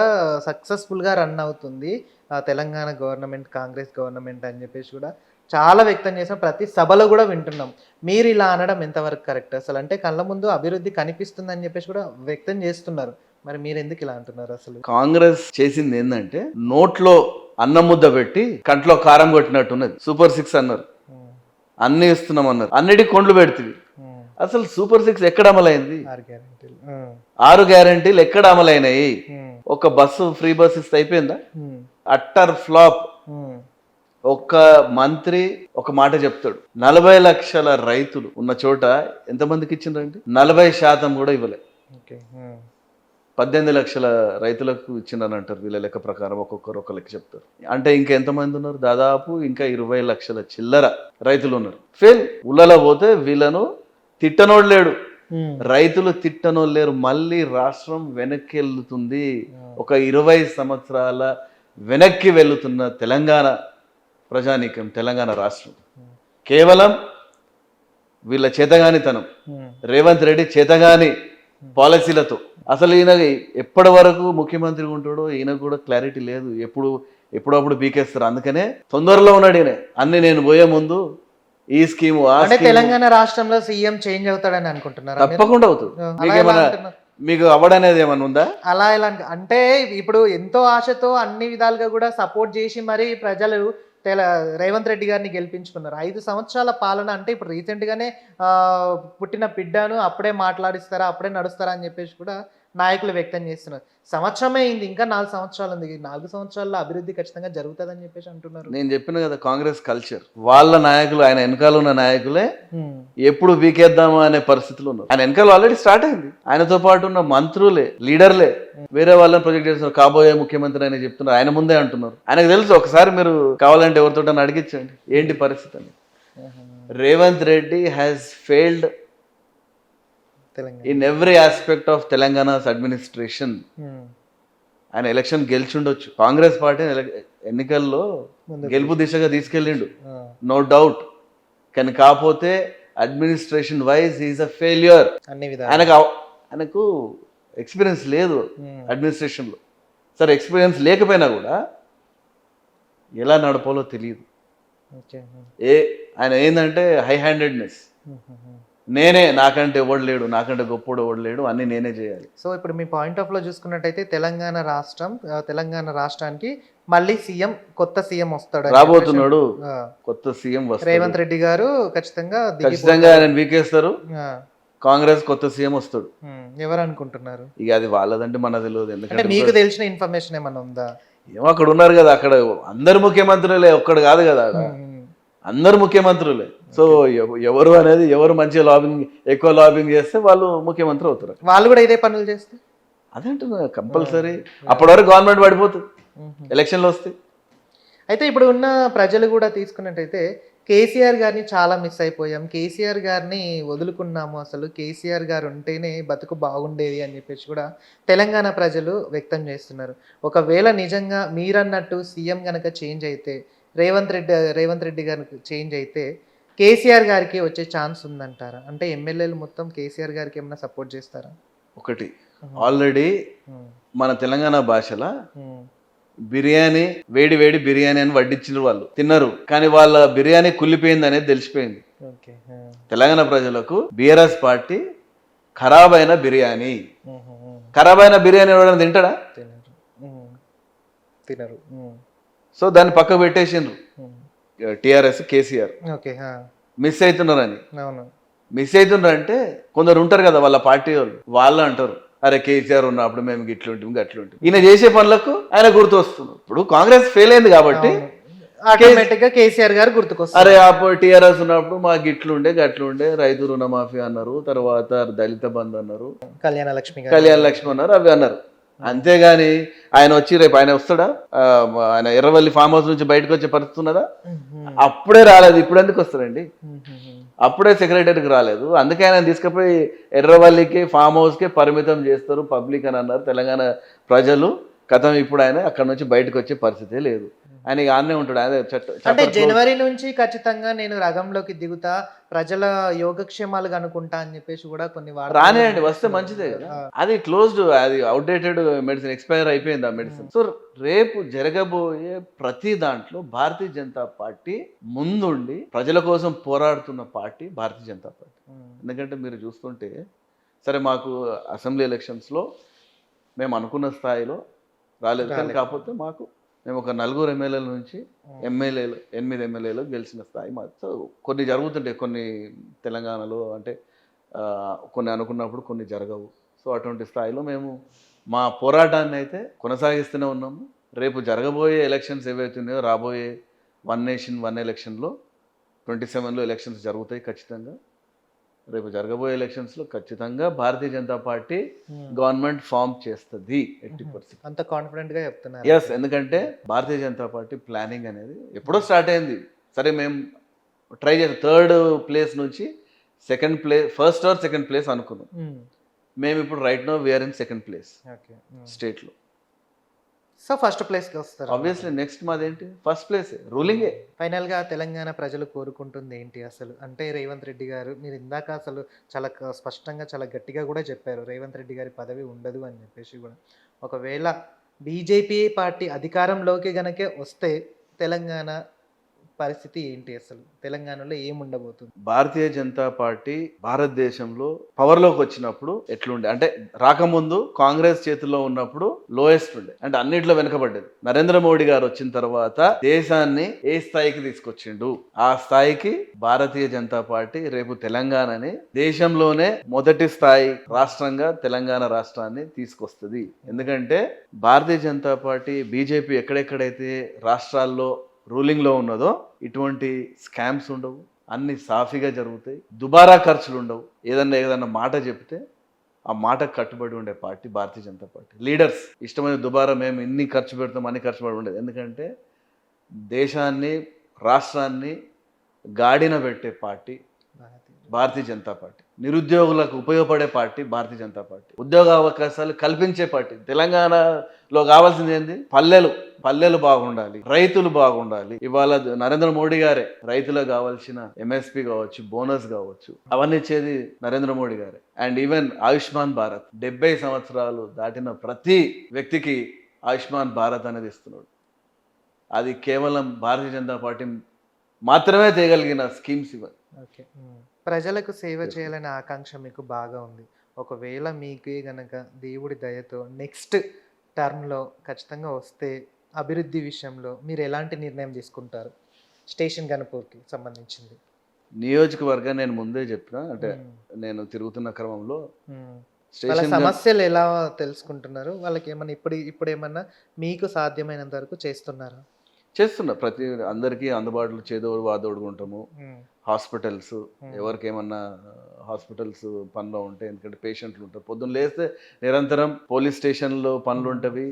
సక్సెస్ఫుల్గా రన్ అవుతుంది తెలంగాణ గవర్నమెంట్, కాంగ్రెస్ గవర్నమెంట్ అని చెప్పేసి కూడా చాలా వ్యక్తం చేసాం. ప్రతి సభలో కూడా వింటున్నాం. మీరు ఇలా అనడం ఎంతవరకు కరెక్ట్ అసలు? అంటే కళ్ళ ముందు అభివృద్ధి కనిపిస్తుంది అని చెప్పేసి కూడా వ్యక్తం చేస్తున్నారు. మరి మీరు ఎందుకు ఇలా అంటున్నారు అసలు? కాంగ్రెస్ చేసింది ఏంటంటే, నోట్లో అన్నం ముద్ద పెట్టి కంట్లో కారం కొట్టినట్టున్నది. సూపర్ 6 అన్నారు, అన్ని ఇస్తున్నాం అన్నారు, అన్నిటికీ కొండ్లు పెడుతుంది. అసలు సూపర్ 6 ఎక్కడ అమలైంది? 6 గ్యారంటీలు ఎక్కడ అమలైనాయి? ఒక బస్సు ఫ్రీ బస్ ఇస్తే అయిపోయిందా? Utter flop. ఒక్క మంత్రి ఒక మాట చెప్తాడు, 40 లక్షల రైతులు ఉన్న చోట ఎంతమందికి ఇచ్చిండ్రండి? 40% కూడా ఇవ్వలే. 18 లక్షల రైతులకు ఇచ్చిందని అంటారు వీళ్ళ లెక్క ప్రకారం, ఒక్కొక్కరు ఒక లెక్క చెప్తారు. అంటే ఇంకా ఎంతమంది ఉన్నారు? దాదాపు ఇంకా 20 లక్షల చిల్లర రైతులు ఉన్నారు. ఫెయిల్. ఉళ్ళలో పోతే వీళ్ళను తిట్టనోడు లేడు, రైతులు తిట్టనోడు లేరు. మళ్ళీ రాష్ట్రం వెనక్కి వెళ్తుంది. ఒక 20 సంవత్సరాల వెనక్కి వెళ్తున్న తెలంగాణ ప్రజానీకం, తెలంగాణ రాష్ట్రం కేవలం వీళ్ళ చేతగానితనం, రేవంత్ రెడ్డి చేతగాని పాలసీలతో. అసలు ఈయన ఎప్పటి వరకు ముఖ్యమంత్రి ఉంటాడో ఈయన కూడా క్లారిటీ లేదు. ఎప్పుడప్పుడు బీకేస్తారు. అందుకనే తొందరలో ఉన్నాడు ఈయన. అన్ని నేను పోయే ముందు ఈ స్కీము తెలంగాణ రాష్ట్రంలో సీఎం చేంజ్ అవుతాడని అనుకుంటున్నారు? తప్పకుండా అవుతుంది. మీకు అవ్వడనేది ఏమన్నా ఉందా? అలా ఎలా అంటే, ఇప్పుడు ఎంతో ఆశతో అన్ని విధాలుగా కూడా సపోర్ట్ చేసి మరి ప్రజలు రేవంత్ రెడ్డి గారిని గెలిపించుకున్నారు. 5 సంవత్సరాల పాలన అంటే ఇప్పుడు రీసెంట్గానే పుట్టిన బిడ్డను అప్పుడే మాట్లాడిస్తారా, అప్పుడే నడుస్తారా అని చెప్పేసి కూడా నాయకులు వ్యక్తం చేస్తున్నారు. సంవత్సరమే అయింది, ఇంకా 4 సంవత్సరాలు ఉంది. 4 సంవత్సరాల్లో అభివృద్ధి ఖచ్చితంగా జరుగుతుందని చెప్పేసి అంటున్నారు. నేను చెప్పిన కదా, కాంగ్రెస్ కల్చర్. వాళ్ళ నాయకులు, ఆయన వెనకాల ఉన్న నాయకులే ఎప్పుడు వీకేద్దామా అనే పరిస్థితులు ఉన్నారు. ఆయన వెనకాల ఆల్రెడీ స్టార్ట్ అయింది. ఆయనతో పాటు ఉన్న మంత్రులే, లీడర్లే వేరే వాళ్ళని ప్రొజెక్ట్ చేస్తున్నారు. కాబోయే ముఖ్యమంత్రి అని చెప్తున్నారు. ఆయన ముందే అంటున్నారు. ఆయనకు తెలుసు. ఒకసారి మీరు కావాలంటే ఎవరితో అడిగించండి ఏంటి పరిస్థితి అని. Revanth Reddy has failed in every aspect of Telangana's administration. ఆయన ఎలక్షన్ గెలిచిండొచ్చు, కాంగ్రెస్ పార్టీ ఎన్నికల్లో గెలుపు దిశగా తీసుకెళ్ళిండు, నో డౌట్. కానీ కాకపోతే administration wise is a failure. ఆయనకు ఎక్స్పీరియన్స్ లేదు అడ్మినిస్ట్రేషన్లో. సరే, ఎక్స్పీరియన్స్ లేకపోయినా కూడా ఎలా నడపాలో తెలియదు. ఆయన ఏంటంటే హై హ్యాండెడ్నెస్. నేనే, నాకంటే ఎవడు లేడు, నాకంటే గొప్పడు ఎవడు లేడు, అన్ని నేనే చేయాలి. సో ఇప్పుడు మీ పాయింట్ ఆఫ్ లో చూసుకున్నట్టయితే తెలంగాణ రాష్ట్రానికి మళ్ళీ కొత్త సీఎం వస్తాడు, రాబోతున్నాడు. కొత్త సీఎం వస్తాడు. రేవంత్ రెడ్డి గారు ఖచ్చితంగా ఆయన వీకేస్తారు. కాంగ్రెస్ కొత్త సీఎం వస్తాడు. ఎవరు అనుకుంటున్నారు? ఇక అది వాళ్ళదంటే మన తెలియదు. ఎందుకంటే మీకు తెలిసిన ఇన్ఫర్మేషన్ ఏమన్నా ఉందా? ఏమో అక్కడ ఉన్నారు కదా, అక్కడ అందరు ముఖ్యమంత్రులే, ఒక్కడు కాదు కదా, అందరు ముఖ్యమంత్రులే. సో ఎవరు అనేది, ఎవరు మంచిగా ఎక్కువ లాబింగ్ చేస్తే వాళ్ళు ముఖ్యమంత్రి అవుతారు. వాళ్ళు కూడా ఇదే పనులు చేస్తే అదేంటున్నా కంపల్సరీ. అప్పటి వరకు గవర్నమెంట్ పడిపోతుంది, ఎలక్షన్లు వస్తాయి. అయితే ఇప్పుడు ఉన్న ప్రజలు కూడా తీసుకున్నట్టయితే కేసీఆర్ గారిని చాలా మిస్ అయిపోయాం, కేసీఆర్ గారిని వదులుకున్నాము, అసలు కేసీఆర్ గారు ఉంటేనే బతుకు బాగుండేది అని చెప్పేసి కూడా తెలంగాణ ప్రజలు వ్యక్తం చేస్తున్నారు. ఒకవేళ నిజంగా మీరన్నట్టు సీఎం గనక చేంజ్ అయితే, రేవంత్ రెడ్డి గారికి చేంజ్ అయితే కేసీఆర్ గారికి వచ్చే ఛాన్స్ ఉందంటారా? అంటే ఎమ్మెల్యేలు మొత్తం కేసీఆర్ గారికి ఏమైనా సపోర్ట్ చేస్తారా? ఒకటి, ఆల్రెడీ ఉమ్, మన తెలంగాణ భాషలో ఉమ్, బిర్యానీ వేడి వేడి బిర్యానీ అని వడ్డించిన వాళ్ళు తిన్నారు, కానీ వాళ్ళ బిర్యానీ కుళ్ళిపోయింది అనేది తెలిసిపోయింది ఓకే. తెలంగాణ ప్రజలకు. బీఆర్ఎస్ పార్టీ ఖరాబ్ అయిన బిర్యానీ, ఉమ్, ఉమ్, ఖరాబ్ అయిన బిర్యానీ ఎవరైనా తింటాడా? తినరు. తినరు. సో దాన్ని పక్కకు పెట్టేసిండ్రు టిఆర్ఎస్, కేసీఆర్. ఓకే. మిస్ అవుతున్నారని. అవును. మిస్ అవుతున్నారు అంటే కొందరు ఉంటారు కదా వాళ్ళ పార్టీ వాళ్ళు అంటారు, అరే కేసీఆర్ ఉన్నప్పుడు మేము గిట్లుంటాం గట్లుంటాం. ఈయన చేసే పనులకు ఆయన గుర్తు వస్తున్నారు. ఇప్పుడు కాంగ్రెస్ ఫెయిల్ అయింది కాబట్టి ఆటోమేటిక్ గా కేసీఆర్ గారు గుర్తుకొస్తారు. అరే అప్పుడు టీఆర్ఎస్ ఉన్నప్పుడు మా గిట్లుండే గట్లుండే, రైతు రుణమాఫీ అన్నారు, తర్వాత దళిత బంధు అన్నారు, కళ్యాణ లక్ష్మి అన్నారు, అవి అన్నారు. అంతేగాని ఆయన వచ్చి రేపు ఆయన వస్తాడా? ఆయన ఎర్రవల్లి ఫామ్ హౌస్ నుంచి బయటకు వచ్చే పరిస్థితి ఉన్నదా? అప్పుడే రాలేదు, ఇప్పుడు ఎందుకు వస్తారండి? అప్పుడే సెక్రటరీకి రాలేదు, అందుకే ఆయన తీసుకుపోయి ఎర్రవల్లికి ఫామ్ హౌస్కి పరిమితం చేస్తారు పబ్లిక్ అని అన్నారు తెలంగాణ ప్రజలు. కథం ఇప్పుడు ఆయన అక్కడ నుంచి బయటకు వచ్చే పరిస్థితే లేదు, ఆయన ఇక ఆనే ఉంటాడు. అదే అంటే జనవరి నుంచి ఖచ్చితంగా నేను రంగంలోకి దిగుతా, ప్రజల యోగక్షేమాలు కనుక్కుంటా అని చెప్పేసి కూడా కొన్ని రానియండి, వస్తే మంచిదే కదా. అది క్లోజ్డ్, అది అవుట్డేటెడ్ మెడిసిన్, ఎక్స్పైర్ అయిపోయింది ఆ మెడిసిన్. సో రేపు జరగబోయే ప్రతి దాంట్లో భారతీయ జనతా పార్టీ ముందుండి ప్రజల కోసం పోరాడుతున్న పార్టీ భారతీయ జనతా పార్టీ. ఎందుకంటే మీరు చూస్తుంటే, సరే మాకు అసెంబ్లీ ఎలక్షన్స్లో మేము అనుకున్న స్థాయిలో రాలేదు, కానీ కాకపోతే మాకు మేము ఒక 4 ఎమ్మెల్యేల నుంచి 8 ఎమ్మెల్యేలు గెలిచిన స్థాయి మాది. సో కొన్ని జరుగుతుంటాయి కొన్ని తెలంగాణలో, అంటే కొన్ని అనుకున్నప్పుడు కొన్ని జరగవు. సో అటువంటి స్థాయిలో మేము మా పోరాటాన్ని అయితే కొనసాగిస్తూనే ఉన్నాము. రేపు జరగబోయే ఎలక్షన్స్ ఏవైతున్నాయో, రాబోయే 1 నేషన్ 1 ఎలక్షన్లో 27లో ఎలక్షన్స్ జరుగుతాయి ఖచ్చితంగా. రేపు జరగబోయే ఎలక్షన్స్లో ఖచ్చితంగా Bharatiya Janata party government form చేస్తుంది 80%. అంత కాన్ఫిడెంట్ గా చెప్తున్నారు. ఎస్, ఎందుకంటే భారతీయ జనతా పార్టీ ప్లానింగ్ అనేది ఎప్పుడో స్టార్ట్ అయింది. సరే మేము ట్రై చేసాం, 3rd ప్లేస్ నుంచి 2nd place, 1st are 2nd place అనుకున్నాం. మేము ఇప్పుడు right now we are in 2nd place స్టేట్లో. సో ఫస్ట్ ప్లేస్ కి వస్తారు. ఆబ్వియస్లీ నెక్స్ట్ మాదేంటి, ఫస్ట్ ప్లేస్, రూలింగే. ఫైనల్ గా తెలంగాణ ప్రజలు కోరుకుంటుంది ఏంటి అసలు అంటే? రేవంత్ రెడ్డి గారు, మీరు ఇందాక అసలు చాలా స్పష్టంగా చాలా గట్టిగా కూడా చెప్పారు, రేవంత్ రెడ్డి గారి పదవి ఉండదు అని చెప్పేసి కూడా. ఒకవేళ బీజేపీ పార్టీ అధికారంలోకి గనకే వస్తే తెలంగాణ పరిస్థితి ఏంటి అసలు? తెలంగాణలో ఏముండబోతుంది? భారతీయ జనతా పార్టీ భారతదేశంలో పవర్లోకి వచ్చినప్పుడు ఎట్లుండే అంటే, రాకముందు కాంగ్రెస్ చేతుల్లో ఉన్నప్పుడు లోయెస్ట్ ఉండే, అంటే అన్నిట్లో వెనుకబడ్డది. నరేంద్ర మోడీ గారు వచ్చిన తర్వాత దేశాన్ని ఏ స్థాయికి తీసుకొచ్చిండు, ఆ స్థాయికి భారతీయ జనతా పార్టీ రేపు తెలంగాణని దేశంలోనే మొదటి స్థాయి రాష్ట్రంగా తెలంగాణ రాష్ట్రాన్ని తీసుకొస్తుంది. ఎందుకంటే భారతీయ జనతా పార్టీ, బీజేపీ ఎక్కడెక్కడైతే రాష్ట్రాల్లో రూలింగ్లో ఉన్నదో ఇటువంటి స్కామ్స్ ఉండవు, అన్ని సాఫీగా జరుగుతాయి, దుబారా ఖర్చులు ఉండవు. ఏదన్నా మాట చెప్తే ఆ మాటకు కట్టుబడి ఉండే party Bharatiya Janata party. Leaders ఇష్టమైన దుబారా మేము ఇన్ని ఖర్చు పెడతాం అన్ని ఖర్చు పడి ఉండేది. ఎందుకంటే దేశాన్ని రాష్ట్రాన్ని గాడిన పెట్టే పార్టీ భారతీయ జనతా పార్టీ. నిరుద్యోగులకు ఉపయోగపడే పార్టీ భారతీయ జనతా పార్టీ. ఉద్యోగ అవకాశాలు కల్పించే పార్టీ. తెలంగాణలో కావాల్సింది ఏంది? పల్లెలు బాగుండాలి, రైతులు బాగుండాలి. ఇవాళ నరేంద్ర మోడీ గారే రైతులకు కావాల్సిన ఎంఎస్పి కావచ్చు, బోనస్ కావచ్చు, అవన్నీ ఇచ్చేది నరేంద్ర మోడీ గారే. అండ్ ఈవెన్ ఆయుష్మాన్ భారత్, 70 సంవత్సరాలు దాటిన ప్రతి వ్యక్తికి ఆయుష్మాన్ భారత్ అనేది ఇస్తున్నాడు. అది కేవలం భారతీయ జనతా పార్టీ మాత్రమే చేయగలిగిన స్కీమ్స్ ఇవన్నీ. ఓకే. ప్రజలకు సేవ చేయాలనే ఆకాంక్ష మీకు బాగా ఉంది. ఒకవేళ మీకే గనక దేవుడి దయతో నెక్స్ట్ టర్మ్లో ఖచ్చితంగా వస్తే, అభివృద్ధి విషయంలో మీరు ఎలాంటి నిర్ణయం తీసుకుంటారు? స్టేషన్ గన్పూర్కి సంబంధించింది నియోజకవర్గం నేను ముందే చెప్పిన, అంటే నేను తిరుగుతున్న క్రమంలో వాళ్ళ సమస్యలు ఎలా తెలుసుకుంటున్నారు, వాళ్ళకి ఏమన్నా ఇప్పుడు ఏమన్నా మీకు సాధ్యమైనంత వరకు చేస్తున్నా? ప్రతి అందరికీ అందుబాటులో చేదోడు వాదోడుగా ఉంటాము. హాస్పిటల్స్ ఎవరికేమన్నా హాస్పిటల్స్ పనిలో ఉంటాయి, ఎందుకంటే పేషెంట్లు ఉంటారు. పొద్దున్న లేస్తే నిరంతరం పోలీస్ స్టేషన్లో పనులు ఉంటవి,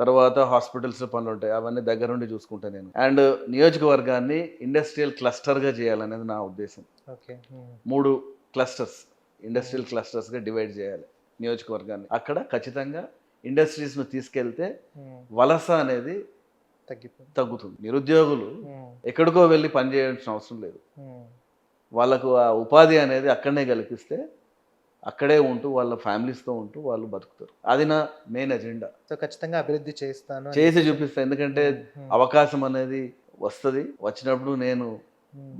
తర్వాత హాస్పిటల్స్ పనులు ఉంటాయి. అవన్నీ దగ్గర నుండి చూసుకుంటా నేను. అండ్ నియోజకవర్గాన్ని ఇండస్ట్రియల్ క్లస్టర్గా చేయాలనేది నా ఉద్దేశం. 3 క్లస్టర్స్, ఇండస్ట్రియల్ క్లస్టర్స్గా డివైడ్ చేయాలి నియోజకవర్గాన్ని. అక్కడ ఖచ్చితంగా ఇండస్ట్రీస్ను తీసుకెళ్తే వలస అనేది తగ్గుతుంది. నిరుద్యోగులు ఎక్కడికో వెళ్ళి పని చేయాల్సిన అవసరం లేదు. వాళ్ళకు ఆ ఉపాధి అనేది అక్కడనే కల్పిస్తే అక్కడే ఉంటూ వాళ్ళ ఫ్యామిలీస్తో ఉంటూ వాళ్ళు బతుకుతారు. అది నా మెయిన్ ఎజెండా. సో ఖచ్చితంగా అభివృద్ధి చేస్తాను, చేసి చూపిస్తాను. ఎందుకంటే అవకాశం అనేది వస్తుంది, వచ్చినప్పుడు నేను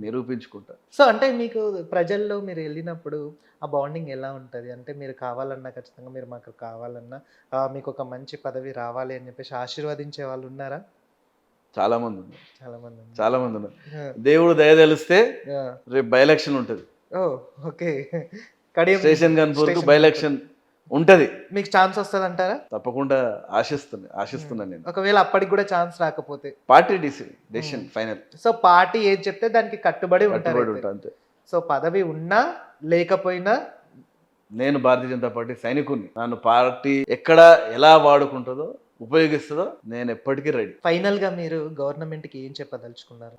నిరూపించుకుంటా. సో అంటే మీకు ప్రజల్లో మీరు వెళ్ళినప్పుడు ఆ బాండింగ్ ఎలా ఉంటుంది? అంటే మీరు కావాలన్నా, ఖచ్చితంగా మీరు మాకు కావాలన్నా, మీకు ఒక మంచి పదవి రావాలి అని చెప్పేసి ఆశీర్వదించే వాళ్ళు ఉన్నారా? చాలా మంది ఉన్నారు. దేవుడు దయ తెలిస్తే రేపు బై ఎలక్షన్ ఉంటుంది. ఓకే, స్టేషన్ గన్పూర్కు బై ఎలక్షన్ ఉంటది. మీకు ఛాన్స్ వస్తుంది అంటారా? తప్పకుండా ఆశిస్తున్నా నేను. ఒకవేళ అప్పటికి కూడా ఛాన్స్ రాకపోతే party decision final. So party ఏది చెప్తే దానికి కట్టుబడి ఉంటారు అంతే. సో పదవి ఉన్నా లేకపోయినా నేను భారతీయ జనతా పార్టీ సైనికుడిని. నన్ను పార్టీ ఎక్కడ ఎలా వాడుకుంటుందో, ఉపయోగిస్తుందో నేను ఎప్పటికీ రెడీ. ఫైనల్ గా మీరు గవర్నమెంట్ కి ఏం చెప్పదలుచుకున్నారు?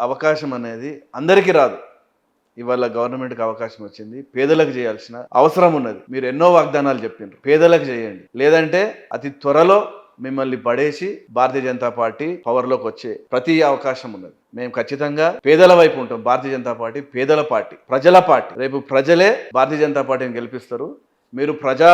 అవకాశం అనేది అందరికీ రాదు. ఇవాళ గవర్నమెంట్కి అవకాశం వచ్చింది, పేదలకు చేయాల్సిన అవసరం ఉన్నది. మీరు ఎన్నో వాగ్దానాలు చెప్పిండ్రు, పేదలకు చేయండి. లేదంటే అతి త్వరలో మిమ్మల్ని పడేసి భారతీయ జనతా పార్టీ పవర్లోకి వచ్చే ప్రతి అవకాశం ఉన్నది. మేము ఖచ్చితంగా పేదల వైపు ఉంటాం. భారతీయ జనతా పార్టీ పేదల పార్టీ, ప్రజల పార్టీ. రేపు ప్రజలే భారతీయ జనతా పార్టీని గెలిపిస్తారు. మీరు ప్రజా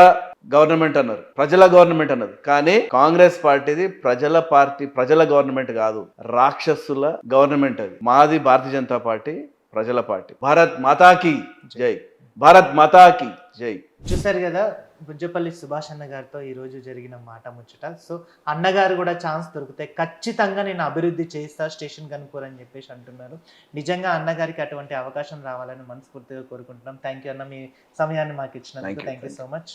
గవర్నమెంట్ అన్నారు, ప్రజల గవర్నమెంట్ అన్నారు. కానీ కాంగ్రెస్ పార్టీది ప్రజల పార్టీ, ప్రజల గవర్నమెంట్ కాదు, రాక్షసుల గవర్నమెంట్ అది. మాది భారతీయ జనతా పార్టీ ప్రజల పార్టీ. భారత్ మాతాకి జై, భారత్ మాతాకి జై. చూసారు కదా బుజ్జపల్లి సుభాష్ అన్న గారితో ఈరోజు జరిగిన మాట ముచ్చట. సో అన్నగారు కూడా ఛాన్స్ దొరికితే ఖచ్చితంగా నేను అభివృద్ధి చేస్తా స్టేషన్ గన్పూర్ అని చెప్పేసి అంటున్నారు. నిజంగా అన్నగారికి అటువంటి అవకాశం రావాలని మనస్ఫూర్తిగా కోరుకుంటున్నాం. థ్యాంక్ యూ అన్న, మీ సమయాన్ని మాకు ఇచ్చినందుకు. Thank you so much.